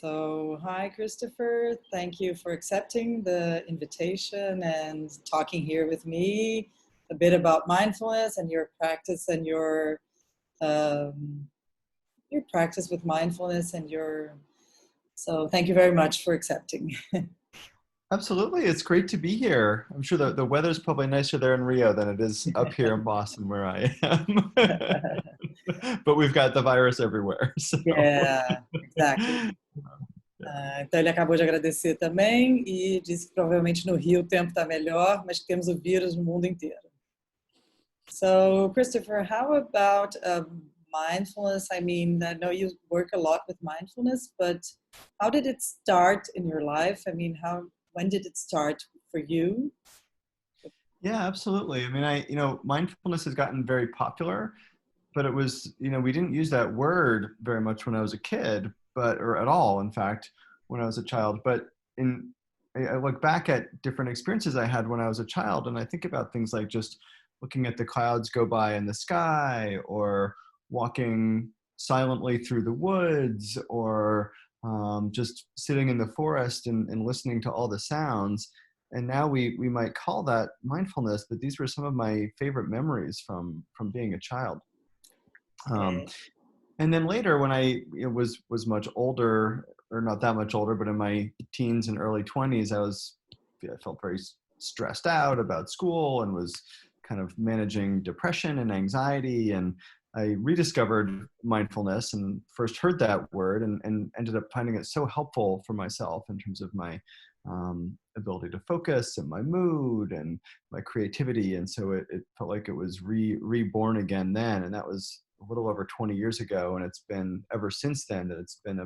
So, hi, Christopher. Thank you for accepting the invitation and talking here with me a bit about mindfulness and your practice and your practice with mindfulness and your. So, thank you very much for accepting. Absolutely. It's great to be here. I'm sure the weather's probably nicer there in Rio than it is up here in Boston where I am. But we've got the virus everywhere. So. Yeah, exactly. Então ele acabou de agradecer também e disse que provavelmente no Rio o tempo está melhor, mas que temos o vírus no mundo inteiro. So, Christopher, how about mindfulness? I mean, I know you work a lot with mindfulness, but how did it start in your life? I mean, when did it start for you? Yeah, absolutely. I mean, mindfulness has gotten very popular, but it was, we didn't use that word very much when I was a kid, or at all, in fact, when I was a child. But I look back at different experiences I had when I was a child, and I think about things like just looking at the clouds go by in the sky, or walking silently through the woods, or just sitting in the forest and listening to all the sounds. And now we might call that mindfulness, but these were some of my favorite memories from being a child. Okay. And then later, when I was much older, or not that much older, but in my teens and early 20s, I felt very stressed out about school and was kind of managing depression and anxiety. And I rediscovered mindfulness and first heard that word and ended up finding it so helpful for myself in terms of my ability to focus and my mood and my creativity. And so it felt like it was reborn again then. And that was a little over 20 years ago. And it's been ever since then that it's been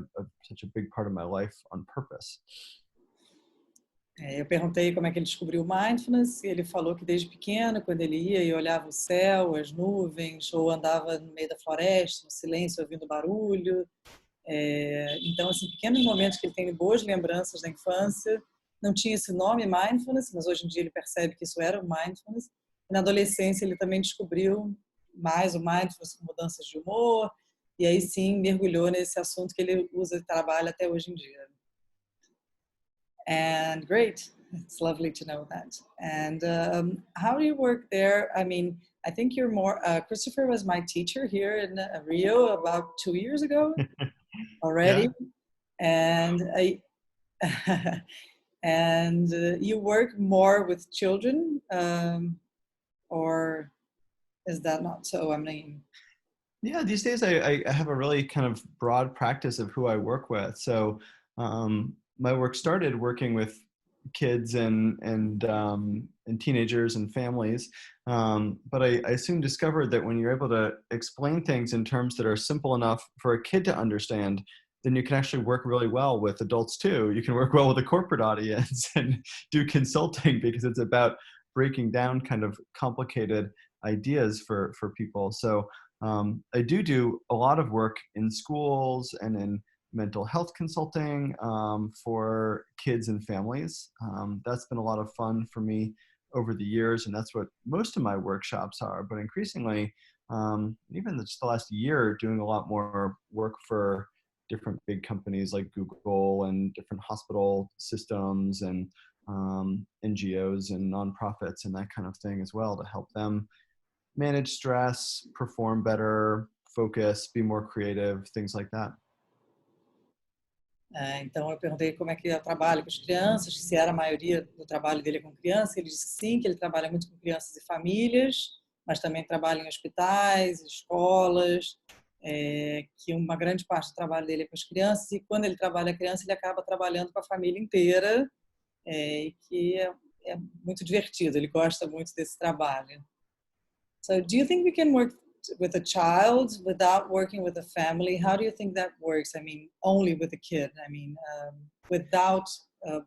such a big part of my life on purpose. Eu perguntei como é que ele descobriu mindfulness e ele falou que desde pequeno, quando ele ia e olhava o céu, as nuvens, ou andava no meio da floresta, no silêncio, ouvindo barulho. Então, assim, pequenos momentos que ele tem boas lembranças da infância. Não tinha esse nome mindfulness, mas hoje em dia ele percebe que isso era o mindfulness. E na adolescência ele também descobriu mais o mindfulness, mudanças de humor, e aí sim mergulhou nesse assunto que ele usa e trabalha até hoje em dia. And great, it's lovely to know that. And how do you work there? I mean, I think you're more, Christopher was my teacher here in Rio about 2 years ago already. Yeah. And and you work more with children, or is that not so? I mean, Yeah, these days I have a really kind of broad practice of who I work with. So my work started working with kids and teenagers and families, but I soon discovered that when you're able to explain things in terms that are simple enough for a kid to understand, then you can actually work really well with adults too. You can work well with a corporate audience and do consulting because it's about breaking down kind of complicated ideas for people. So I do a lot of work in schools and in mental health consulting for kids and families. That's been a lot of fun for me over the years, and that's what most of my workshops are. But increasingly, even just the last year, doing a lot more work for different big companies like Google and different hospital systems and NGOs and nonprofits and that kind of thing as well, to help them manage stress, perform better, focus, be more creative, things like that. Então eu perguntei como é que é o trabalho com as crianças, se era a maioria do trabalho dele com criança. Ele disse que sim, que ele trabalha muito com crianças e famílias, mas também trabalha em hospitais, escolas, que uma grande parte do trabalho dele é com as crianças, e quando ele trabalha a criança, ele acaba trabalhando com a família inteira, e que é muito divertido, ele gosta muito desse trabalho. So, do you think we can work with a child without working with a family? How do you think that works? I mean, only with a kid. I mean, without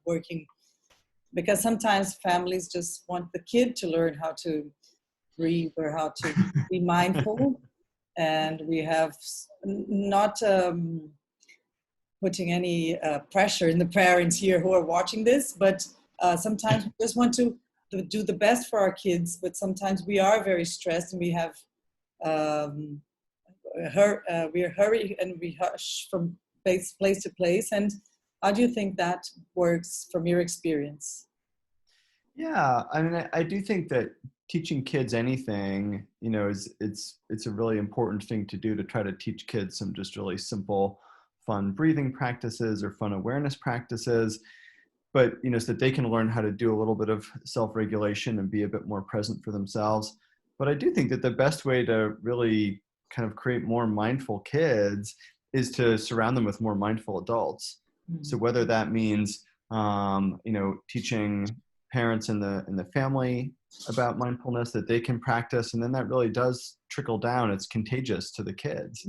working, because sometimes families just want the kid to learn how to breathe or how to be mindful, and we have not putting any pressure in the parents here who are watching this, but sometimes we just want to do the best for our kids, but sometimes we are very stressed and we have we hurry and we rush from place to place. And how do you think that works from your experience? Yeah, I mean, I do think that teaching kids anything, you know, is it's a really important thing to do, to try to teach kids some just really simple, fun breathing practices or fun awareness practices, but you know, so that they can learn how to do a little bit of self-regulation and be a bit more present for themselves. But I do think that the best way to really kind of create more mindful kids is to surround them with more mindful adults. So Mm. whether that means you know, teaching parents in the family about mindfulness that they can practice, and then that really does trickle down, it's contagious to the kids.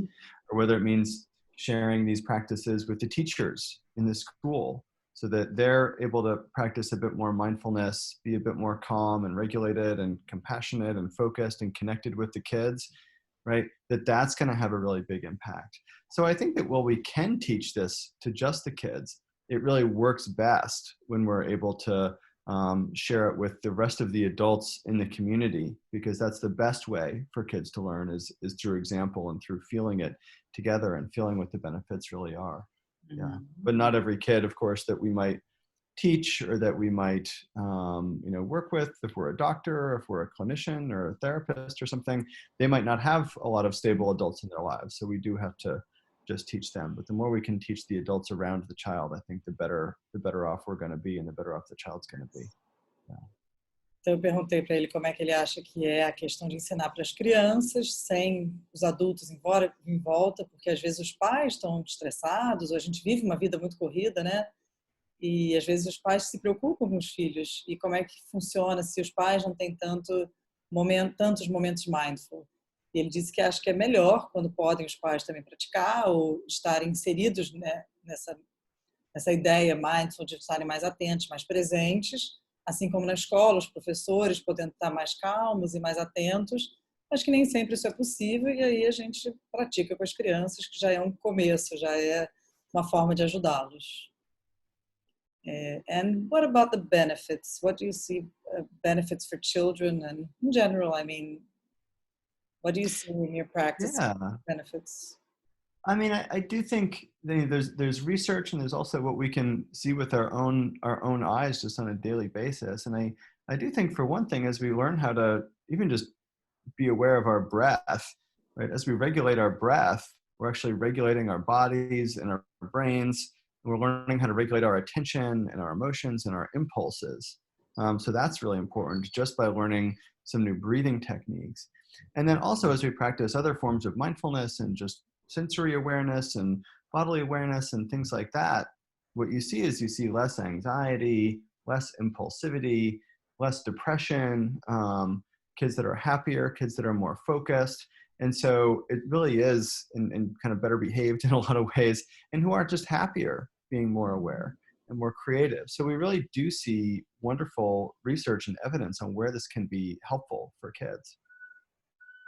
Or whether it means sharing these practices with the teachers in the school so that they're able to practice a bit more mindfulness, be a bit more calm and regulated and compassionate and focused and connected with the kids, right? That's going to have a really big impact. So I think that while we can teach this to just the kids, it really works best when we're able to share it with the rest of the adults in the community, because that's the best way for kids to learn is through example and through feeling it together and feeling what the benefits really are. Yeah. But not every kid, of course, that we might teach or that we might you know, work with, if we're a doctor or if we're a clinician or a therapist or something, they might not have a lot of stable adults in their lives. So we do have to just teach them. But the more we can teach the adults around the child, I think the better off we're going to be and the better off the child's going to be. Yeah. Então eu perguntei para ele como é que ele acha que é a questão de ensinar para as crianças sem os adultos em volta, porque às vezes os pais estão estressados, ou a gente vive uma vida muito corrida, né? E às vezes os pais se preocupam com os filhos. E como é que funciona se os pais não têm tantos momentos mindful? E ele disse que acha que é melhor quando podem os pais também praticar ou estar inseridos, né, nessa ideia mindful de estarem mais atentos, mais presentes, assim como na escola, os professores podendo estar mais calmos e mais atentos, mas que nem sempre isso é possível, e aí a gente pratica com as crianças, que já é um começo, já é uma forma de ajudá-los. And what about the benefits? What do you see benefits for children and in general? I mean, what do you see in your practice Yeah. benefits? I mean, I do think there's research, and there's also what we can see with our own eyes just on a daily basis. And I do think, for one thing, as we learn how to even just be aware of our breath, right? As we regulate our breath, we're actually regulating our bodies and our brains. And we're learning how to regulate our attention and our emotions and our impulses. So that's really important, just by learning some new breathing techniques. And then also, as we practice other forms of mindfulness and just sensory awareness and bodily awareness and things like that, what you see is you see less anxiety, less impulsivity, less depression, kids that are happier, kids that are more focused. And so it really is, and kind of better behaved in a lot of ways, and who are just happier, being more aware and more creative. So we really do see wonderful research and evidence on where this can be helpful for kids.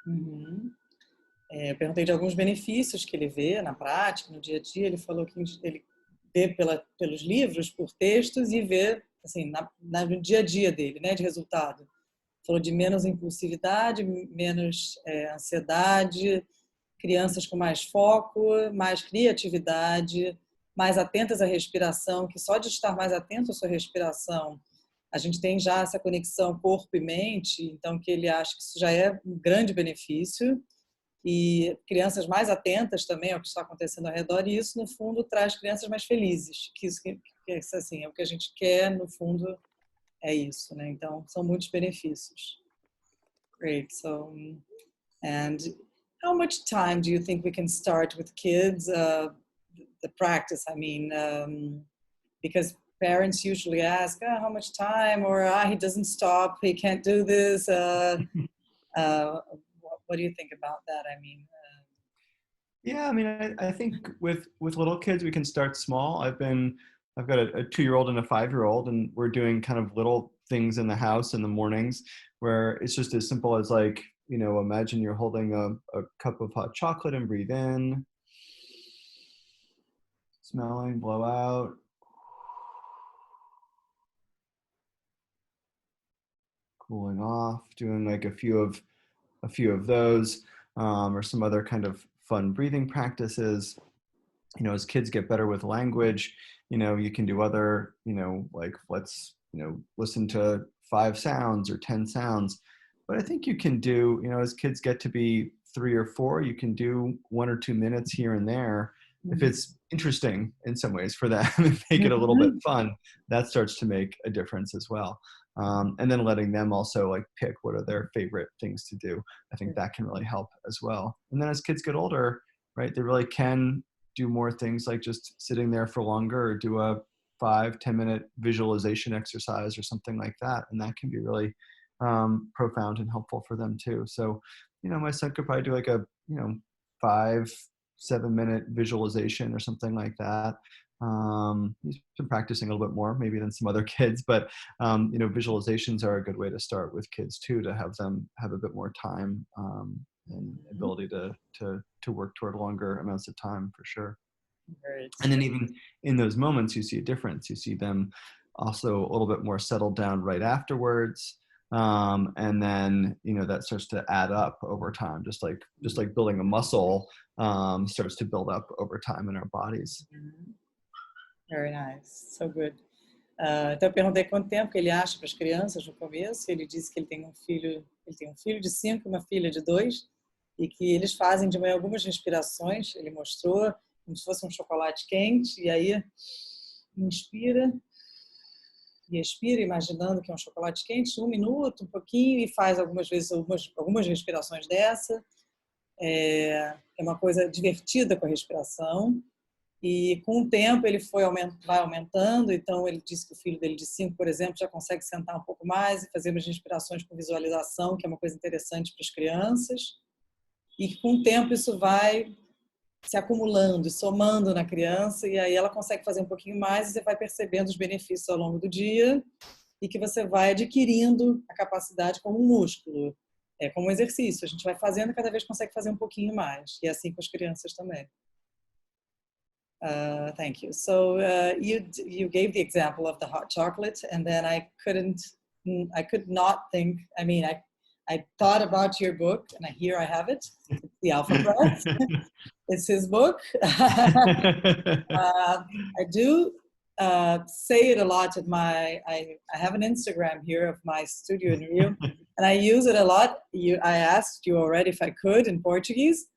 Uhum. Eu perguntei de alguns benefícios que ele vê na prática, no dia a dia. Ele falou que ele vê pelos livros, por textos, e vê assim, no dia a dia dele, né, de resultado. Falou de menos impulsividade, menos ansiedade, crianças com mais foco, mais criatividade, mais atentas à respiração, que só de estar mais atento à sua respiração, a gente tem já essa conexão corpo e mente, então que ele acha que isso já é um grande benefício. E crianças mais atentas também ao que está acontecendo ao redor, e isso, no fundo, traz crianças mais felizes, que isso assim, é o que a gente quer, no fundo, é isso, né? Então, são muitos benefícios. Great. So, and how much time do you think we can start with kids, the practice? I mean, because parents usually ask, how much time, or he doesn't stop, he can't do this. What do you think about that? I mean, yeah, I mean, I think with little kids, we can start small. I've got a 2-year-old and a 5-year-old, and we're doing kind of little things in the house in the mornings where it's just as simple as, like, you know, imagine you're holding a cup of hot chocolate and breathe in, smelling, blow out. Cooling off, doing like a few of those, or some other kind of fun breathing practices. as kids get better with language, you can do other, like let's, listen to 5 sounds or 10 sounds. But I think you can do, as kids get to be 3 or 4, you can do 1 or 2 minutes here and there. If it's interesting in some ways for them and make it a little bit fun, that starts to make a difference as well. And then letting them also like pick what are their favorite things to do. I think that can really help as well. And then as kids get older, right, they really can do more things like just sitting there for longer or do a 5-10 minute visualization exercise or something like that. And that can be really profound and helpful for them too. So, my son could probably do like a, 5-7 minute visualization or something like that. He's been practicing a little bit more maybe than some other kids, but visualizations are a good way to start with kids too, to have them have a bit more time and ability to work toward longer amounts of time for sure. Right. And then even in those moments, you see a difference. You see them also a little bit more settled down right afterwards. And then, that starts to add up over time, just like building a muscle starts to build up over time in our bodies. Very nice. So good. Então eu perguntei quanto tempo que ele acha para as crianças no começo. Ele disse que ele tem um filho de 5 e uma filha de 2, e que eles fazem de manhã algumas respirações. Ele mostrou como se fosse um chocolate quente, e aí inspira e expira, imaginando que é um chocolate quente, 1 minuto, um pouquinho, e faz algumas vezes algumas respirações dessa. É uma coisa divertida com a respiração. E com o tempo ele vai aumentando. Então ele disse que o filho dele de 5, por exemplo, já consegue sentar um pouco mais e fazer umas respirações com visualização, que é uma coisa interessante para as crianças. E com o tempo isso vai se acumulando, somando na criança, e aí ela consegue fazer um pouquinho mais, e você vai percebendo os benefícios ao longo do dia, e que você vai adquirindo a capacidade como um músculo, como um exercício. A gente vai fazendo e cada vez consegue fazer um pouquinho mais. E é assim com as crianças também. Thank you. So you gave the example of the hot chocolate, and then I could not think. I mean, I thought about your book, and here I have it. It's the Alphabet. It's his book. I do say it a lot at I have an Instagram here of my studio in Rio, and I use it a lot. I asked you already if I could in Portuguese,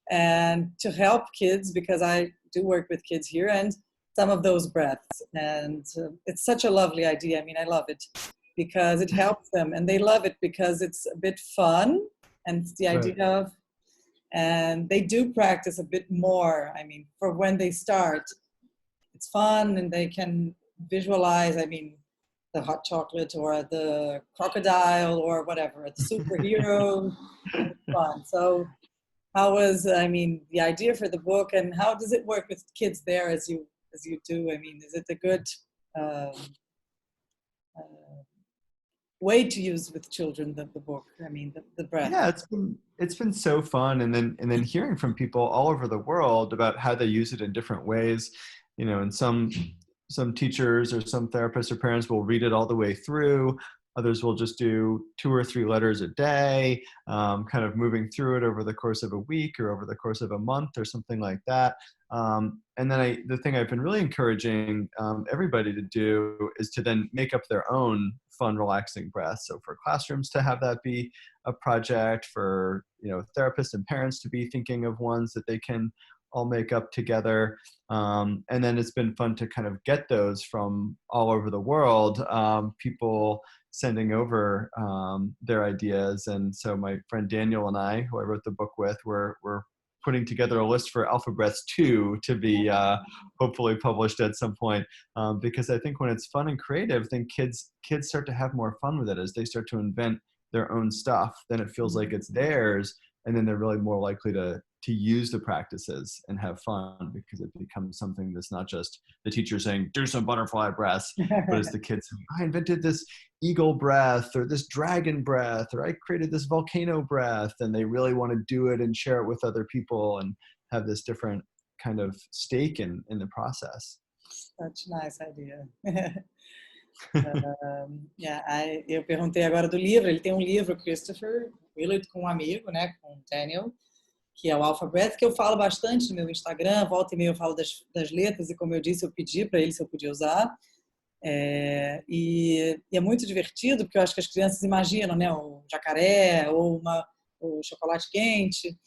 and to help kids, because I do work with kids here, and some of those breaths. And it's such a lovely idea. I mean, I love it because it helps them, and they love it because it's a bit fun, and it's the idea of, and they do practice a bit more. I mean, for when they start, it's fun, and they can visualize, I mean, the hot chocolate or the crocodile or whatever, the superhero. It's fun. So how was, the idea for the book, and how does it work with kids there as you do? I mean, is it a good way to use with children the book? I mean, the breath. Yeah, it's been so fun, and then hearing from people all over the world about how they use it in different ways. And some teachers or some therapists or parents will read it all the way through. Others will just do 2 or 3 letters a day, kind of moving through it over the course of a week or over the course of a month or something like that. And then the thing I've been really encouraging everybody to do is to then make up their own fun, relaxing breaths. So for classrooms to have that be a project, for therapists and parents to be thinking of ones that they can all make up together. And then it's been fun to kind of get those from all over the world, people sending over their ideas. And so my friend Daniel and I, who I wrote the book with, we're putting together a list for Alphabets 2 to be hopefully published at some point, because I think when it's fun and creative, then kids start to have more fun with it as they start to invent their own stuff. Then it feels like it's theirs, and then they're really more likely to use the practices and have fun, because it becomes something that's not just the teacher saying, do some butterfly breaths, but it's the kids saying, I invented this eagle breath, or this dragon breath, or I created this volcano breath, and they really want to do it and share it with other people and have this different kind of stake in the process. Such a nice idea. Eu perguntei agora do livro. Ele tem um livro, Christopher Willard, com um amigo, né, com Daniel. que é o Alphabet, que eu falo bastante no meu Instagram, volta e meia eu falo das letras, e como eu disse, eu pedi para ele se eu podia usar. E é muito divertido, porque eu acho que as crianças imaginam, né, o jacaré ou o chocolate quente,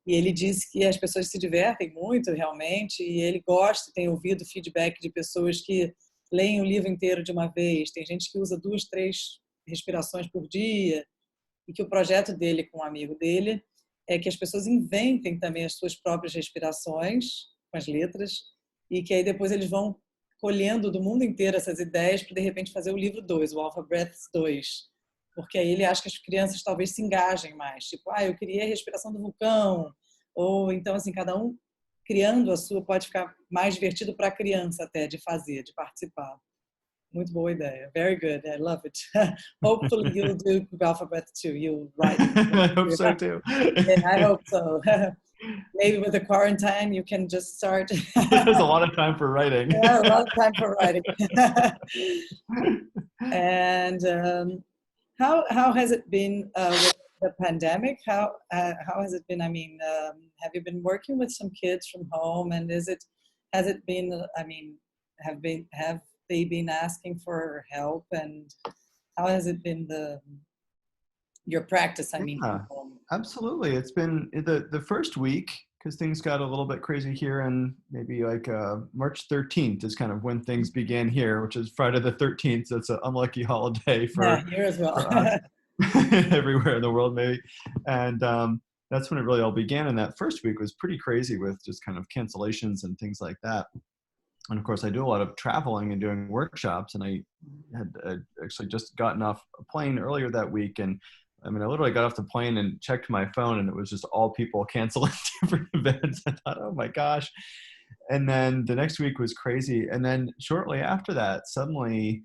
e ele disse que as pessoas se divertem muito, realmente, e ele gosta, tem ouvido feedback de pessoas que leem o livro inteiro de uma vez, tem gente que usa 2, 3 respirações por dia, e que o projeto dele com um amigo dele é que as pessoas inventem também as suas próprias respirações com as letras, e que aí depois eles vão colhendo do mundo inteiro essas ideias para de repente fazer o livro 2, o Alphabet 2, porque aí ele acha que as crianças talvez se engajem mais, tipo, eu queria a respiração do vulcão, ou então assim, cada um criando a sua pode ficar mais divertido para a criança até de fazer, de participar. Muito boa ideia. Very good. I love it. Hopefully you'll do Google Alphabet too. You'll write. I hope so too. And I hope so. Maybe with the quarantine, you can just start. There's a lot of time for writing. Yeah, a lot of time for writing. And how has it been with the pandemic? How has it been? I mean, have you been working with some kids from home? And has it been? I mean, have they been asking for help? And how has it been your practice? I mean, Yeah, from home? absolutely. It's been the first week, because things got a little bit crazy here, and maybe like March 13th is kind of when things began here, which is Friday the 13th. So it's an unlucky holiday Yeah, here as well. for us everywhere in the world, maybe. And that's when it really all began. And that first week was pretty crazy with just kind of cancellations and things like that. And of course, I do a lot of traveling and doing workshops. And I had actually just gotten off a plane earlier that week, and I mean, I literally got off the plane and checked my phone, and it was just all people canceling different events. I thought, oh my gosh. And then the next week was crazy. And then shortly after that, suddenly,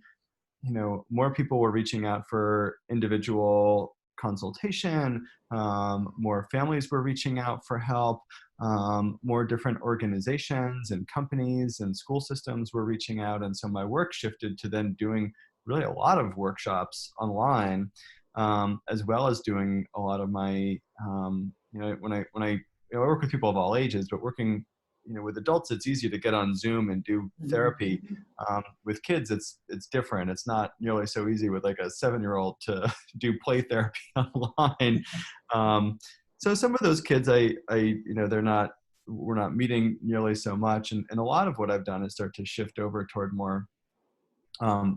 more people were reaching out for individual consultation. More families were reaching out for help. More different organizations and companies and school systems were reaching out. And so my work shifted to then doing really a lot of workshops online. As well as doing a lot of my, when I work with people of all ages, but working, with adults, it's easy to get on Zoom and do therapy. With kids, it's different. It's not nearly so easy with like a 7-year-old to do play therapy online. So some of those kids, we're not meeting nearly so much. And a lot of what I've done is start to shift over toward more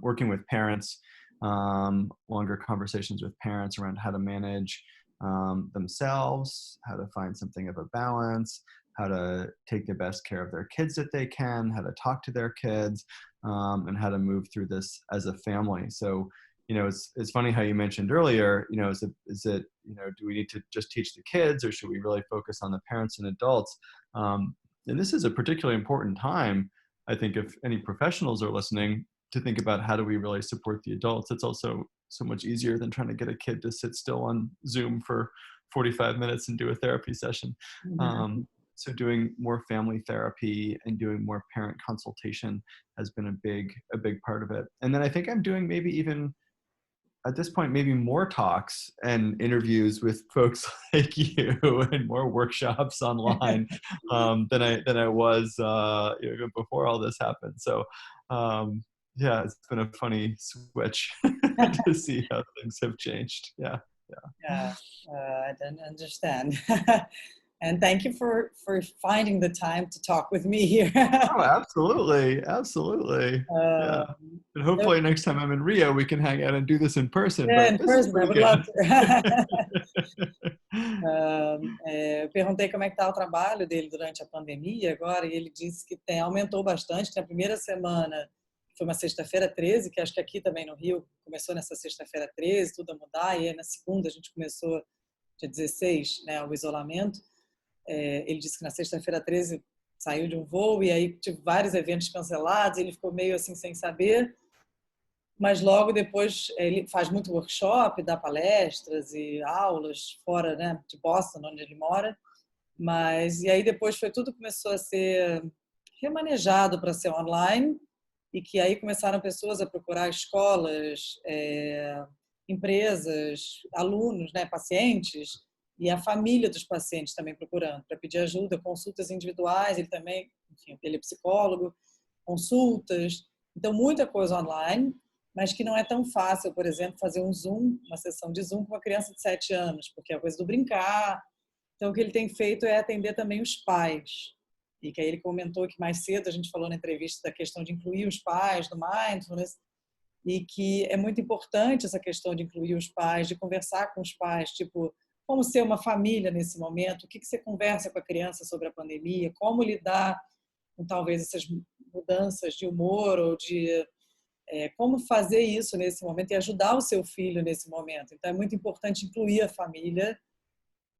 working with parents. Longer conversations with parents around how to manage themselves, how to find something of a balance, how to take the best care of their kids that they can, how to talk to their kids, and how to move through this as a family. So, it's funny how you mentioned earlier, is it, do we need to just teach the kids, or should we really focus on the parents and adults? And this is a particularly important time, I think, if any professionals are listening, to think about how do we really support the adults. It's also so much easier than trying to get a kid to sit still on Zoom for 45 minutes and do a therapy session. So doing more family therapy and doing more parent consultation has been a big part of it. And then I think I'm doing maybe even at this point, maybe more talks and interviews with folks like you, and more workshops online than I was even before all this happened. So yeah, it's been a funny switch to see how things have changed. Yeah. I don't understand. And thank you for finding the time to talk with me here. Oh, absolutely. Yeah. And hopefully next time I'm in Rio, we can hang out and do this in person. Yeah, but in person, I would good. love to. Eu perguntei como é que está o trabalho dele durante a pandemia agora, e ele disse que aumentou bastante. Na primeira semana, foi uma sexta-feira 13, que acho que aqui também no Rio começou nessa sexta-feira 13, tudo a mudar, e aí na segunda a gente começou dia 16, né, o isolamento. Ele disse que na sexta-feira 13 saiu de um voo, e aí tive vários eventos cancelados, ele ficou meio assim sem saber, mas logo depois ele faz muito workshop, dá palestras e aulas fora, né, de Boston, onde ele mora, e aí depois tudo começou a ser remanejado para ser online, e que aí começaram pessoas a procurar escolas, empresas, alunos, né, pacientes, e a família dos pacientes também procurando, para pedir ajuda, consultas individuais, ele também, enfim, ele é psicólogo, consultas, então muita coisa online, mas que não é tão fácil, por exemplo, fazer um Zoom, uma sessão de Zoom com uma criança de 7 anos, porque é a coisa do brincar. Então, o que ele tem feito é atender também os pais. E que aí ele comentou que mais cedo a gente falou na entrevista da questão de incluir os pais no mindfulness, e que é muito importante essa questão de incluir os pais, de conversar com os pais, tipo, como ser uma família nesse momento, o que você conversa com a criança sobre a pandemia, como lidar com talvez essas mudanças de humor ou de como fazer isso nesse momento e ajudar o seu filho nesse momento. Então é muito importante incluir a família,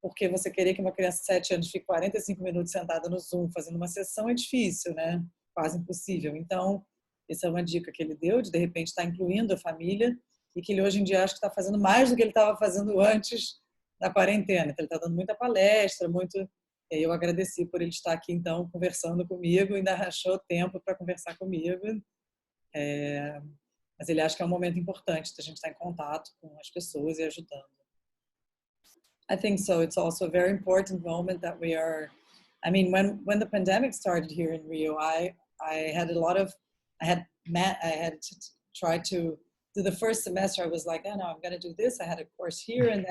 porque você querer que uma criança de 7 anos fique 45 minutos sentada no Zoom fazendo uma sessão é difícil, né? Quase impossível. Então, essa é uma dica que ele deu, de repente estar incluindo a família, e que ele hoje em dia acho que está fazendo mais do que ele estava fazendo antes da quarentena. Então, ele está dando muita palestra, muito... E aí eu agradeci por ele estar aqui, então, conversando comigo, ainda achou tempo para conversar comigo. Mas ele acha que é um momento importante da gente estar em contato com as pessoas e ajudando. I think so. It's also a very important moment that we are. I mean, when the pandemic started here in Rio, I had a lot of. I had to try to do the first semester. I was like, oh no, I'm going to do this. I had a course here, and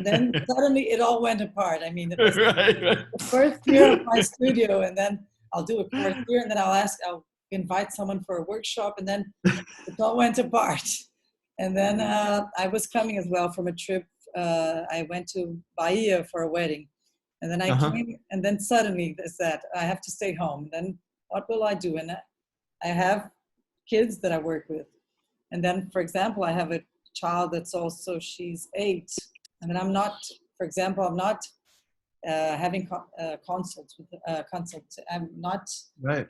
then suddenly it all went apart. I mean, it was Right. the first year of my studio, and then I'll do a course here, and then I'll invite someone for a workshop, and then it all went apart. And then I was coming as well from a trip. I went to Bahia for a wedding, and then I came, and then suddenly they said I have to stay home. Then what will I do? And I have kids that I work with, and then, for example, I have a child that's also, she's 8, and then I'm not, for example, I'm not having consults with consults. I'm not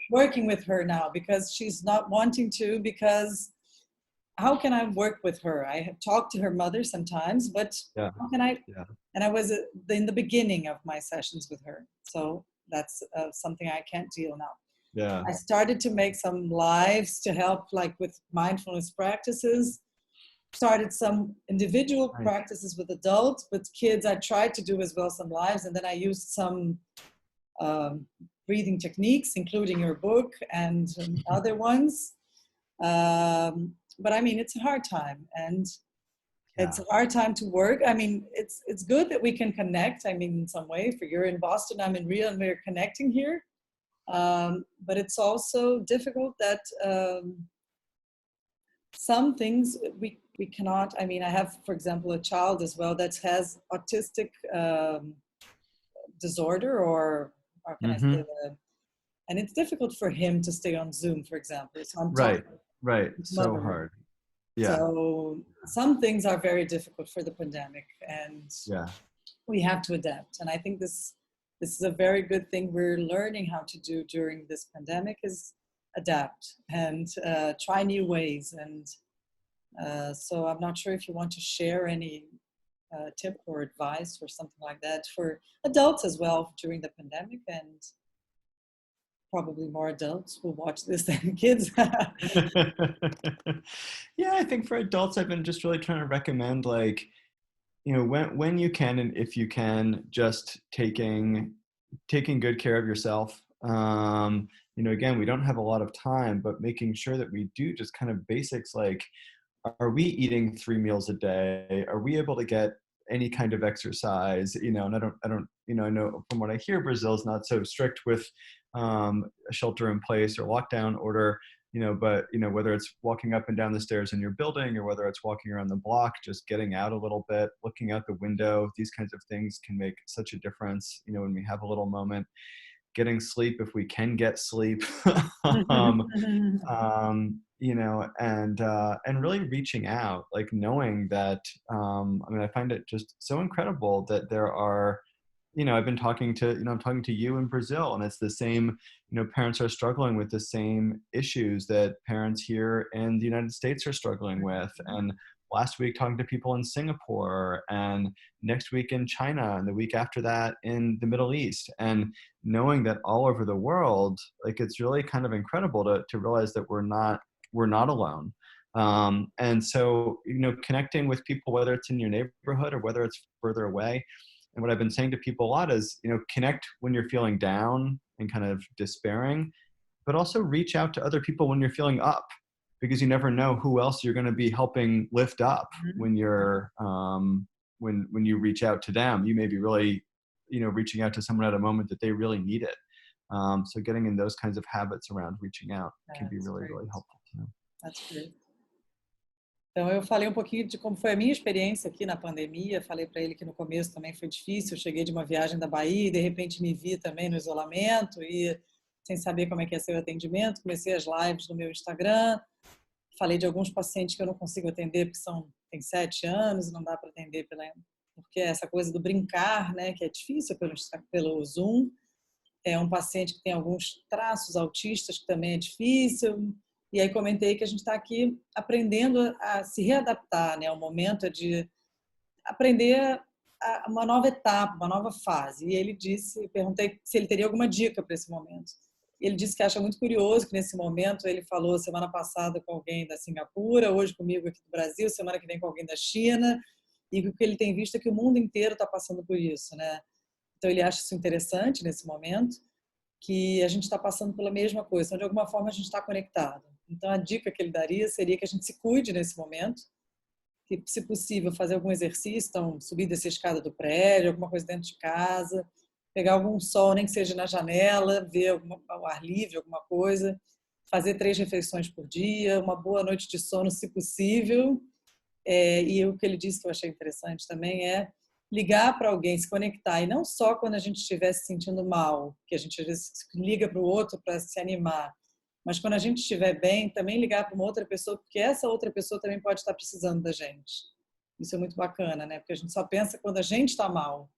working with her now because she's not wanting to, because how can I work with her? I have talked to her mother sometimes, but how can I? Yeah. And I was in the beginning of my sessions with her. So that's something I can't deal now. Yeah. I started to make some lives to help, like with mindfulness practices, started some individual practices with adults, but kids, I tried to do as well some lives. And then I used some breathing techniques, including your book and other ones. But I mean, it's a hard time, and it's a hard time to work. I mean, it's good that we can connect. I mean, in some way, for you're in Boston, I'm in Rio, and we're connecting here. But it's also difficult that some things we cannot. I mean, I have, for example, a child as well that has autistic disorder, or can I say that? And it's difficult for him to stay on Zoom, for example. So I'm Right. So hard. Yeah. So some things are very difficult for the pandemic, and we have to adapt. And I think this is a very good thing we're learning how to do during this pandemic, is adapt and try new ways. And so I'm not sure if you want to share any tip or advice or something like that for adults as well during the pandemic, and probably more adults will watch this than kids. Yeah, I think for adults, I've been just really trying to recommend, like, you know, when you can, and if you can, just taking good care of yourself. You know, again, we don't have a lot of time, but making sure that we do just kind of basics, like, are we eating 3 meals a day? Are we able to get any kind of exercise? You know, and I don't, you know, I know from what I hear, Brazil's not so strict with a shelter in place or lockdown order, you know, but, you know, whether it's walking up and down the stairs in your building, or whether it's walking around the block, just getting out a little bit, looking out the window, these kinds of things can make such a difference, you know, when we have a little moment. Getting sleep if we can get sleep. You know, and really reaching out, like knowing that, I mean, I find it just so incredible that there are, you know, I'm talking to you in Brazil, and it's the same, you know, parents are struggling with the same issues that parents here in the United States are struggling with. And last week talking to people in Singapore, and next week in China, and the week after that in the Middle East, and knowing that all over the world, like, it's really kind of incredible to realize that we're not alone. And so, you know, connecting with people, whether it's in your neighborhood or whether it's further away, And what I've been saying to people a lot is, connect when you're feeling down and kind of despairing, but also reach out to other people when you're feeling up, because you never know who else you're going to be helping lift up when you're, when you reach out to them. You may be really, reaching out to someone at a moment that they really need it. So getting in those kinds of habits around reaching out can be really, really helpful too. That's great. Então, eu falei um pouquinho de como foi a minha experiência aqui na pandemia. Falei para ele que no começo também foi difícil. Eu cheguei de uma viagem da Bahia e, de repente, me vi também no isolamento e sem saber como é que ia ser o atendimento. Comecei as lives no meu Instagram. Falei de alguns pacientes que eu não consigo atender porque tem 7 anos e não dá para atender porque essa coisa do brincar, né, que é difícil pelo Zoom. É um paciente que tem alguns traços autistas que também é difícil. E aí comentei que a gente está aqui aprendendo a se readaptar, né? O momento é de aprender uma nova etapa, uma nova fase. E ele perguntei se ele teria alguma dica para esse momento. Ele disse que acha muito curioso que nesse momento ele falou semana passada com alguém da Singapura, hoje comigo aqui do Brasil, semana que vem com alguém da China, e o que ele tem visto é que o mundo inteiro está passando por isso, né? Então ele acha isso interessante nesse momento, que a gente está passando pela mesma coisa, então de alguma forma a gente está conectado. Então a dica que ele daria seria que a gente se cuide nesse momento, que se possível fazer algum exercício, então subir dessa escada do prédio, alguma coisa dentro de casa, pegar algum sol, nem que seja na janela, ver ao ar livre, alguma coisa, fazer 3 refeições por dia, uma boa noite de sono se possível. E o que ele disse que eu achei interessante também é ligar para alguém, se conectar, e não só quando a gente estiver se sentindo mal, que a gente às vezes liga para o outro para se animar, mas quando a gente estiver bem, também ligar para uma outra pessoa, porque essa outra pessoa também pode estar precisando da gente. Isso é muito bacana, né? Porque a gente só pensa quando a gente está mal.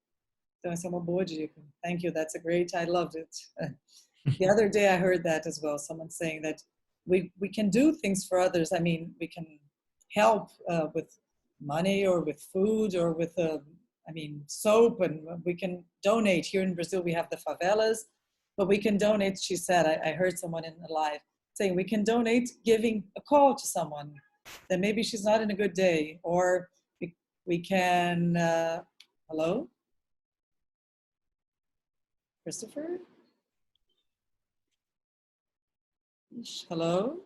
Então essa é uma boa dica. Thank you, that's a great, I loved it. The other day I heard that as well, someone saying that we can do things for others. I mean, we can help with money or with food or with soap, and we can donate. Here in Brazil, we have the favelas, but we can donate, she said, I heard someone in the live saying we can donate giving a call to someone that maybe she's not in a good day, or we can, hello? Christopher? Hello?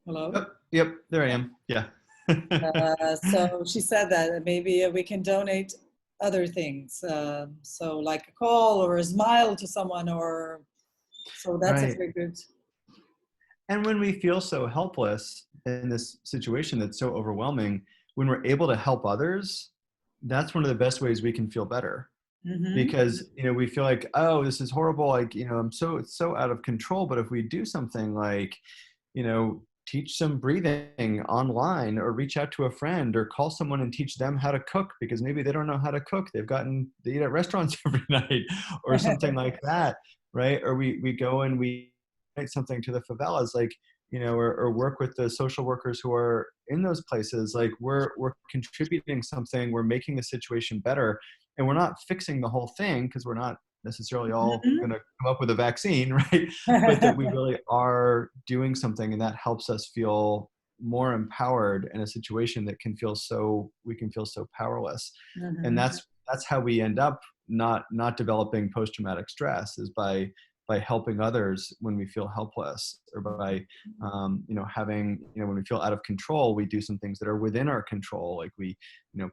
Hello? Yep, there I am. Yeah. So she said that maybe we can donate other things. So like a call or a smile to someone, so that's Right. a very good. And when we feel so helpless in this situation that's so overwhelming, when we're able to help others, that's one of the best ways we can feel better. Mm-hmm. Because, we feel like, oh, this is horrible. Like, it's so out of control. But if we do something like, teach some breathing online, or reach out to a friend, or call someone and teach them how to cook, because maybe they don't know how to cook. They eat at restaurants every night, or something like that. Right. Or we go and we donate something to the favelas, like, or work with the social workers who are in those places. Like we're contributing something, we're making the situation better, and we're not fixing the whole thing, because we're not necessarily all going to come up with a vaccine, right? But that we really are doing something, and that helps us feel more empowered in a situation that we can feel so powerless. Mm-hmm. And that's how we end up not developing post-traumatic stress, is by helping others when we feel helpless, or by, having, when we feel out of control, we do some things that are within our control. Like we,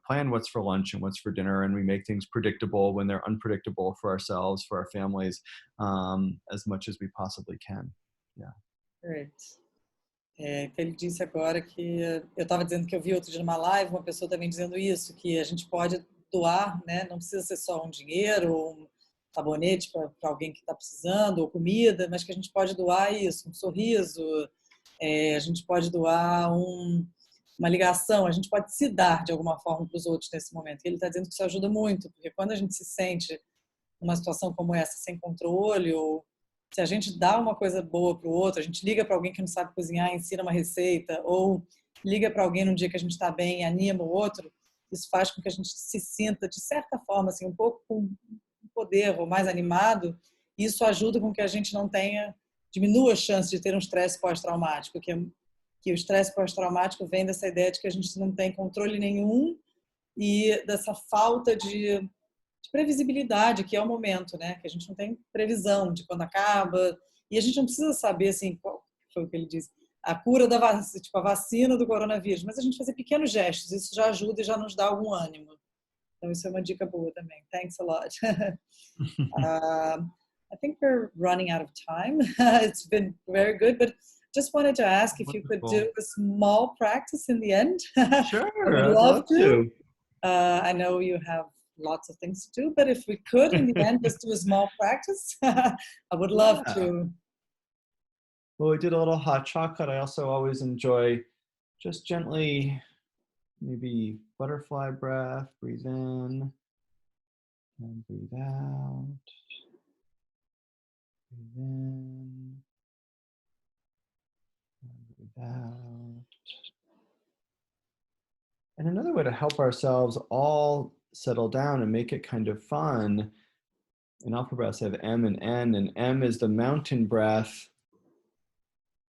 plan what's for lunch and what's for dinner, and we make things predictable when they're unpredictable for ourselves, for our families, as much as we possibly can. Yeah. Great. Ele disse agora que eu estava dizendo que eu vi outro dia numa live uma pessoa também dizendo isso, que a gente pode doar, né? Não precisa ser só um dinheiro ou sabonete para alguém que está precisando, ou comida, mas que a gente pode doar isso, um sorriso, a gente pode doar uma ligação, a gente pode se dar de alguma forma para os outros nesse momento. E ele está dizendo que isso ajuda muito, porque quando a gente se sente numa situação como essa, sem controle, ou se a gente dá uma coisa boa para o outro, a gente liga para alguém que não sabe cozinhar, ensina uma receita, ou liga para alguém num dia que a gente está bem e anima o outro, isso faz com que a gente se sinta, de certa forma, assim, um pouco com poder ou mais animado. Isso ajuda com que a gente diminua a chance de ter um estresse pós-traumático, que que o estresse pós-traumático vem dessa ideia de que a gente não tem controle nenhum e dessa falta de previsibilidade, que é o momento, né? Que a gente não tem previsão de quando acaba, e a gente não precisa saber, assim, qual foi o que ele disse, a cura da vacina, tipo a vacina do coronavírus, mas a gente fazer pequenos gestos, isso já ajuda e já nos dá algum ânimo. Então, isso é uma dica boa também. Thanks a lot. I think we're running out of time. It's been very good, but just wanted to ask if you could do a small practice in the end. Sure, I would I'd love to. I know you have lots of things to do, but if we could in the end just do a small practice, I would love to. Well, we did a little hot chocolate. I also always enjoy just gently, maybe butterfly breath, breathe in and breathe out. Breathe in and breathe out. And another way to help ourselves all settle down and make it kind of fun, in alpha breaths have M and N, and M is the mountain breath.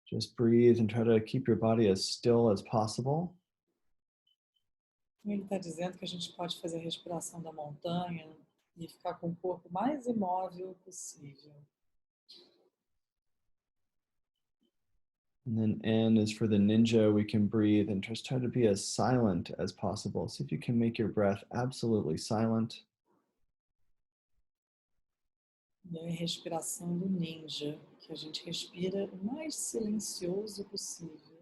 Just breathe and try to keep your body as still as possible. Ele está dizendo que a gente pode fazer a respiração da montanha e ficar com o corpo mais imóvel possível. And then N is for the ninja. We can breathe and just try to be as silent as possible. See if you can make your breath absolutely silent. E aí a respiração do ninja, que a gente respira o mais silencioso possível.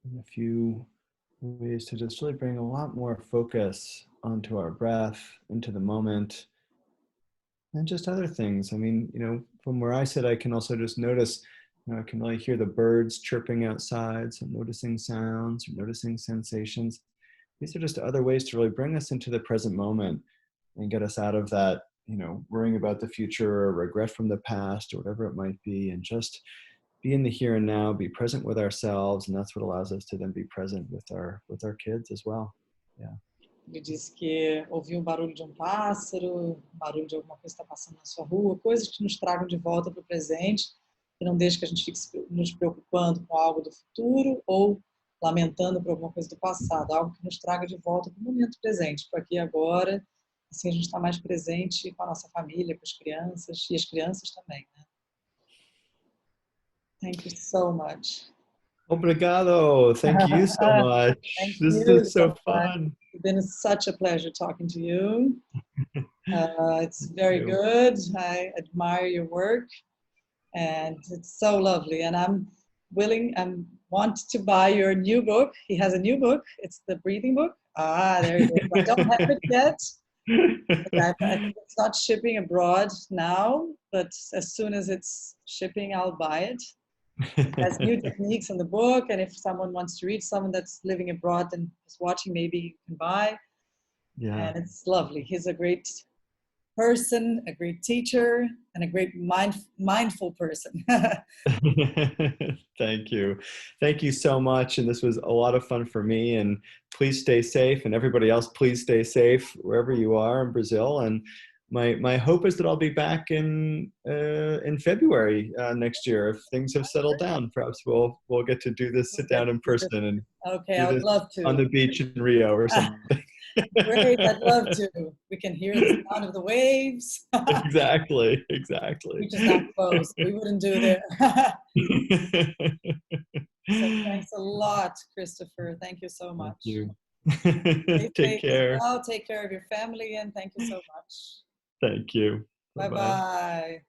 And a few ways to just really bring a lot more focus onto our breath, into the moment, and just other things. I mean, from where I sit, I can also just notice, I can really hear the birds chirping outside, so noticing sounds or noticing sensations. These are just other ways to really bring us into the present moment and get us out of that, worrying about the future or regret from the past or whatever it might be, and just be in the here and now, be present with ourselves, and that's what allows us to then be present with our kids as well. Yeah. Ele disse que ouviu o barulho de um pássaro, barulho de alguma coisa que está passando na sua rua, coisas que nos tragam de volta para o presente, que não deixe que a gente fique nos preocupando com algo do futuro ou lamentando por alguma coisa do passado, algo que nos traga de volta para o momento presente, para aqui e agora. Assim a gente está mais presente com a nossa família, com as crianças, e as crianças também, né? Thank you so much. Obrigado. Thank you so much. Thank This you is so much. fun. It's been such a pleasure talking to you. It's very good. I admire your work, and it's so lovely. And I want to buy your new book. He has a new book. It's the breathing book. There it is. I don't have it yet. I think it's not shipping abroad now, but as soon as it's shipping, I'll buy it. It has new techniques in the book, and if someone wants to read, someone that's living abroad and is watching, maybe you can buy. Yeah. And it's lovely. He's a great person, a great teacher, and a great mindful person. Thank you. Thank you so much. And this was a lot of fun for me. And please stay safe. And everybody else, please stay safe wherever you are in Brazil. And my hope is that I'll be back in February next year if things have settled down. Perhaps we'll get to do this sit down in person and okay, I would love to on the beach in Rio or something. Great, I'd love to. We can hear the sound of the waves. Exactly. Which is not close. We wouldn't do there. So thanks a lot, Christopher. Thank you so much. Thank you. Take care. Well, take care of your family, and thank you so much. Thank you. Bye-bye.